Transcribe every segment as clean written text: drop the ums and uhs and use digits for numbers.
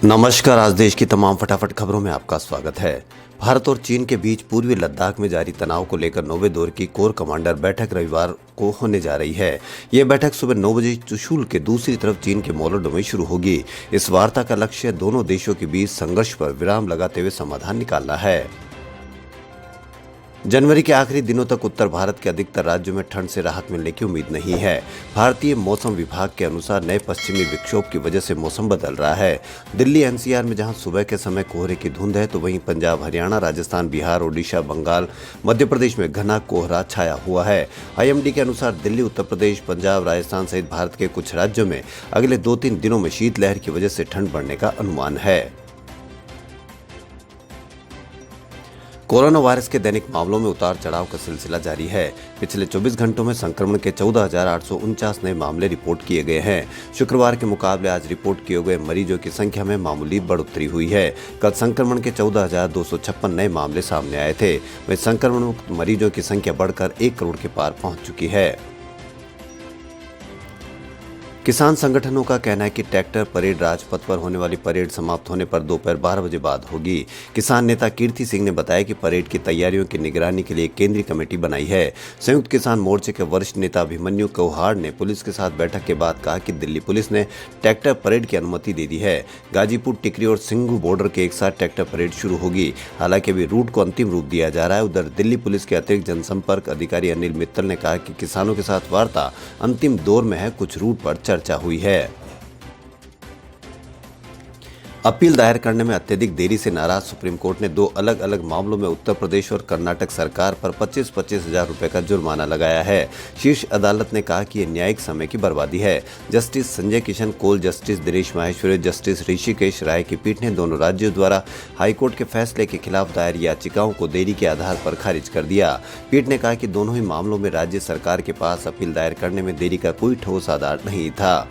नमस्कार। आज देश की तमाम फटाफट खबरों में आपका स्वागत है। भारत और चीन के बीच पूर्वी लद्दाख में जारी तनाव को लेकर 9वें दौर की कोर कमांडर बैठक रविवार को होने जा रही है। यह बैठक सुबह 9 बजे चुशूल के दूसरी तरफ चीन के मोलोडो में शुरू होगी। इस वार्ता का लक्ष्य दोनों देशों के बीच संघर्ष पर विराम लगाते हुए समाधान निकालना है। जनवरी के आखिरी दिनों तक उत्तर भारत के अधिकतर राज्यों में ठंड से राहत मिलने की उम्मीद नहीं है। भारतीय मौसम विभाग के अनुसार नए पश्चिमी विक्षोभ की वजह से मौसम बदल रहा है। दिल्ली एनसीआर में जहां सुबह के समय कोहरे की धुंध है, तो वहीं पंजाब, हरियाणा, राजस्थान, बिहार, ओडिशा, बंगाल, मध्य प्रदेश में घना कोहरा छाया हुआ है। आईएमडी के अनुसार दिल्ली, उत्तर प्रदेश, पंजाब, राजस्थान सहित भारत के कुछ राज्यों में अगले 2-3 दिनों में शीतलहर की वजह से ठंड बढ़ने का अनुमान है। कोरोना वायरस के दैनिक मामलों में उतार चढ़ाव का सिलसिला जारी है। पिछले 24 घंटों में संक्रमण के 14,849 नए मामले रिपोर्ट किए गए हैं। शुक्रवार के मुकाबले आज रिपोर्ट किए गए मरीजों की संख्या में मामूली बढ़ोतरी हुई है। कल संक्रमण के 14,256 नए मामले सामने आए थे। वहीं संक्रमण मुक्त मरीजों की संख्या बढ़कर 1 करोड़ के पार पहुंच चुकी है। किसान संगठनों का कहना है कि ट्रैक्टर परेड राजपथ पर होने वाली परेड समाप्त होने पर दोपहर 12 बजे बाद होगी। किसान नेता कीर्ति सिंह ने बताया कि परेड की तैयारियों की निगरानी के लिए एक केंद्रीय कमेटी बनाई है। संयुक्त किसान मोर्चे के वरिष्ठ नेता अभिमन्यु कौहाड़ ने पुलिस के साथ बैठक के बाद कहा कि दिल्ली पुलिस ने ट्रैक्टर परेड की अनुमति दे दी है। गाजीपुर, टिकरी और सिंघू बॉर्डर के एक साथ ट्रैक्टर परेड शुरू होगी। हालांकि अभी रूट को अंतिम रूप दिया जा रहा है। उधर दिल्ली पुलिस के अतिरिक्त जनसंपर्क अधिकारी अनिल मित्तल ने कहा कि किसानों के साथ वार्ता अंतिम दौर में है। कुछ रूट पर चर्चा हुई है। अपील दायर करने में अत्यधिक देरी से नाराज सुप्रीम कोर्ट ने 2 अलग अलग मामलों में उत्तर प्रदेश और कर्नाटक सरकार पर 25-25 हजार रुपए का जुर्माना लगाया है। शीर्ष अदालत ने कहा कि यह न्यायिक समय की बर्बादी है। Justice Sanjay Kishan Kaul, justice Dinesh Maheshwari, justice Hrishikesh Rai की पीठ ने दोनों राज्यों द्वारा हाईकोर्ट के फैसले के खिलाफ दायर याचिकाओं को देरी के आधार पर खारिज कर दिया। पीठ ने कहा कि दोनों ही मामलों में राज्य सरकार के पास अपील दायर करने में देरी का कोई ठोस आधार नहीं था।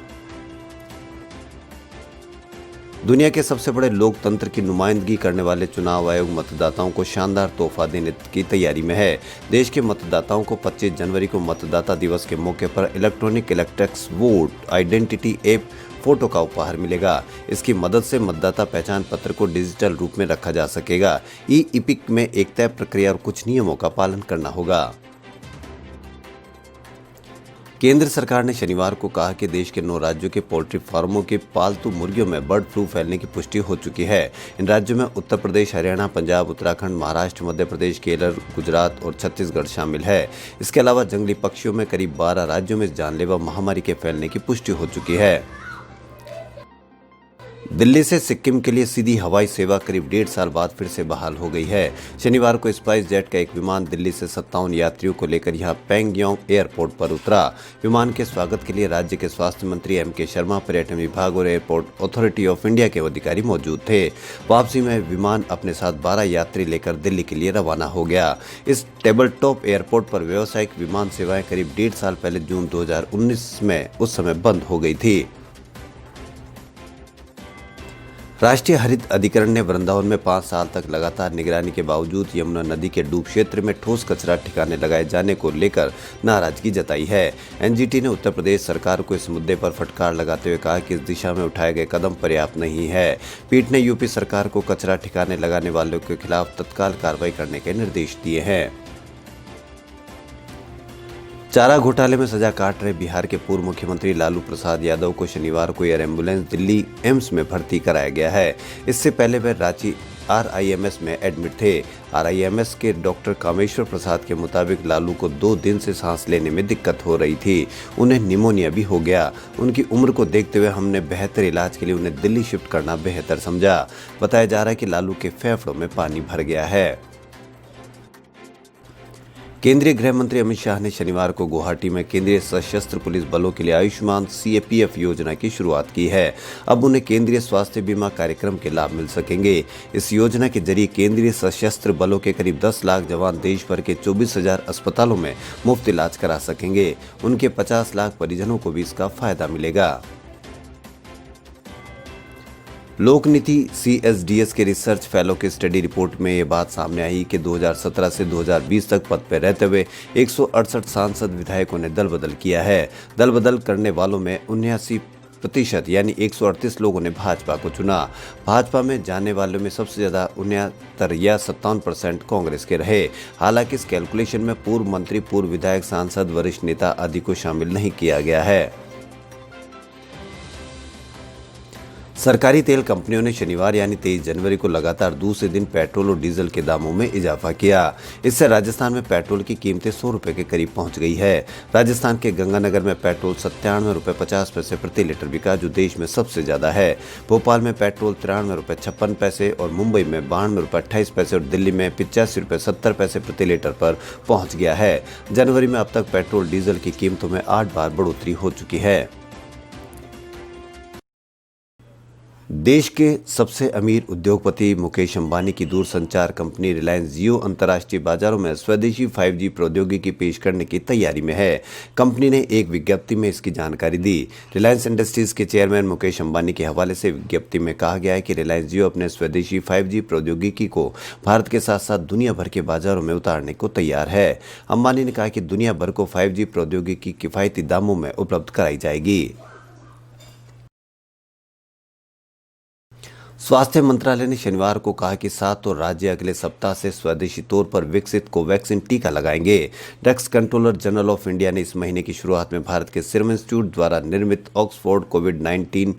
दुनिया के सबसे बड़े लोकतंत्र की नुमाइंदगी करने वाले चुनाव आयोग मतदाताओं को शानदार तोहफा देने की तैयारी में है। देश के मतदाताओं को 25 जनवरी को मतदाता दिवस के मौके पर electronic electrics vote identity app photo का उपहार मिलेगा। इसकी मदद से मतदाता पहचान पत्र को डिजिटल रूप में रखा जा सकेगा। ई इपिक में एक तय प्रक्रिया और कुछ नियमों का पालन करना होगा। केंद्र सरकार ने शनिवार को कहा कि देश के 9 राज्यों के पोल्ट्री फार्मों के पालतू मुर्गियों में बर्ड फ्लू फैलने की पुष्टि हो चुकी है। इन राज्यों में उत्तर प्रदेश, हरियाणा, पंजाब, उत्तराखंड, महाराष्ट्र, मध्य प्रदेश, केरल, गुजरात और छत्तीसगढ़ शामिल है। इसके अलावा जंगली पक्षियों में करीब 12 राज्यों में जानलेवा महामारी के फैलने की पुष्टि हो चुकी है। दिल्ली से सिक्किम के लिए सीधी हवाई सेवा करीब 1.5 साल बाद फिर से बहाल हो गई है। शनिवार को स्पाइस जेट का एक विमान दिल्ली से 57 यात्रियों को लेकर यहां पैंगयोंग एयरपोर्ट पर उतरा। विमान के स्वागत के लिए राज्य के स्वास्थ्य मंत्री MK शर्मा, पर्यटन विभाग और एयरपोर्ट अथॉरिटी ऑफ इंडिया के अधिकारी मौजूद थे। वापसी में विमान अपने साथ 12 यात्री लेकर दिल्ली के लिए रवाना हो गया। इस टेबल टॉप एयरपोर्ट पर व्यावसायिक विमान सेवाएं करीब 1.5 साल पहले जून 2019 में उस समय बंद हो गई थी। राष्ट्रीय हरित अधिकरण ने वृंदावन में 5 साल तक लगातार निगरानी के बावजूद यमुना नदी के डूब क्षेत्र में ठोस कचरा ठिकाने लगाए जाने को लेकर नाराजगी जताई है। एनजीटी ने उत्तर प्रदेश सरकार को इस मुद्दे पर फटकार लगाते हुए कहा कि इस दिशा में उठाए गए कदम पर्याप्त नहीं है। पीठ ने यूपी सरकार को कचरा ठिकाने लगाने वालों के खिलाफ तत्काल कार्रवाई करने के निर्देश दिए हैं। चारा घोटाले में सजा काट रहे बिहार के पूर्व मुख्यमंत्री लालू प्रसाद यादव को शनिवार को एयर एम्बुलेंस दिल्ली एम्स में भर्ती कराया गया है। इससे पहले वे रांची RIMS में एडमिट थे। RIMS के डॉक्टर कामेश्वर प्रसाद के मुताबिक लालू को 2 दिन से सांस लेने में दिक्कत हो रही थी। उन्हें निमोनिया भी हो गया। उनकी उम्र को देखते हुए हमने बेहतर इलाज के लिए उन्हें दिल्ली शिफ्ट करना बेहतर समझा। बताया जा रहा है कि लालू के फेफड़ों में पानी भर गया है। केंद्रीय गृह मंत्री अमित शाह ने शनिवार को गुवाहाटी में केंद्रीय सशस्त्र पुलिस बलों के लिए आयुष्मान CAPF योजना की शुरुआत की है। अब उन्हें केंद्रीय स्वास्थ्य बीमा कार्यक्रम के लाभ मिल सकेंगे। इस योजना के जरिए केंद्रीय सशस्त्र बलों के करीब 10 लाख जवान देश भर के 24,000 अस्पतालों में मुफ्त इलाज करा सकेंगे। उनके 50 लाख परिजनों को भी इसका फायदा मिलेगा। लोकनीति CSDS के रिसर्च फेलो की स्टडी रिपोर्ट में ये बात सामने आई कि 2017 से 2020 तक पद पर रहते हुए 168 सांसद विधायकों ने दल बदल किया है। दल बदल करने वालों में प्रतिशत यानी 138 लोगों ने भाजपा को चुना। भाजपा में जाने वालों में सबसे ज्यादा 69 या 57% कांग्रेस के रहे। हालांकि इस कैलकुलेशन में पूर्व मंत्री, पूर्व विधायक, सांसद, वरिष्ठ नेता आदि को शामिल नहीं किया गया है। सरकारी तेल कंपनियों ने शनिवार यानी 23 जनवरी को लगातार दूसरे दिन पेट्रोल और डीजल के दामों में इजाफा किया। इससे राजस्थान में पेट्रोल की कीमतें 100 रुपए के करीब पहुंच गई है। राजस्थान के गंगानगर में पेट्रोल 97 रुपए 50 पैसे प्रति लीटर बिका, जो देश में सबसे ज्यादा है। भोपाल में पेट्रोल 93 रुपए 56 पैसे और मुंबई में 92 रुपए 28 पैसे और दिल्ली में 85 रुपए 70 पैसे प्रति लीटर पर पहुंच गया है। जनवरी में अब तक पेट्रोल डीजल की कीमतों में 8 बार बढ़ोतरी हो चुकी है। देश के सबसे अमीर उद्योगपति मुकेश अंबानी की दूरसंचार कंपनी रिलायंस जियो अंतर्राष्ट्रीय बाजारों में स्वदेशी 5G प्रौद्योगिकी पेश करने की तैयारी में है। कंपनी ने एक विज्ञप्ति में इसकी जानकारी दी। रिलायंस इंडस्ट्रीज के चेयरमैन मुकेश अंबानी के हवाले से विज्ञप्ति में कहा गया है कि रिलायंस जियो अपने स्वदेशी 5G प्रौद्योगिकी को भारत के साथ साथ दुनिया भर के बाजारों में उतारने को तैयार है। अंबानी ने कहा कि दुनिया भर को 5G प्रौद्योगिकी किफायती दामों में उपलब्ध कराई जाएगी। स्वास्थ्य मंत्रालय ने शनिवार को कहा कि 7 और राज्य अगले सप्ताह से स्वदेशी तौर पर विकसित कोवैक्सीन टीका लगाएंगे। Drugs controller general of India ने इस महीने की शुरुआत में भारत के सीरम इंस्टीट्यूट द्वारा निर्मित ऑक्सफोर्ड कोविड-19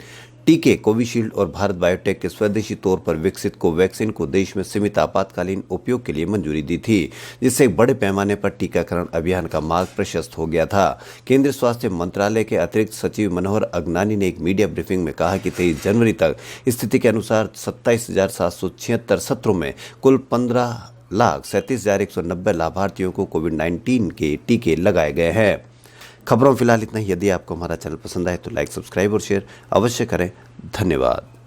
टीके कोविशील्ड और भारत बायोटेक के स्वदेशी तौर पर विकसित कोवैक्सीन को देश में सीमित आपातकालीन उपयोग के लिए मंजूरी दी थी, जिससे एक बड़े पैमाने पर टीकाकरण अभियान का मार्ग प्रशस्त हो गया था। केंद्रीय स्वास्थ्य मंत्रालय के अतिरिक्त सचिव मनोहर अगनानी ने एक मीडिया ब्रीफिंग में कहा कि 23 जनवरी तक स्थिति के अनुसार 27,776 सत्रों में कुल 15,37,190 लाभार्थियों को कोविड-19 के टीके लगाए गए हैं। खबरों फिलहाल इतना ही। यदि आपको हमारा चैनल पसंद आए तो लाइक, सब्सक्राइब और शेयर अवश्य करें। धन्यवाद।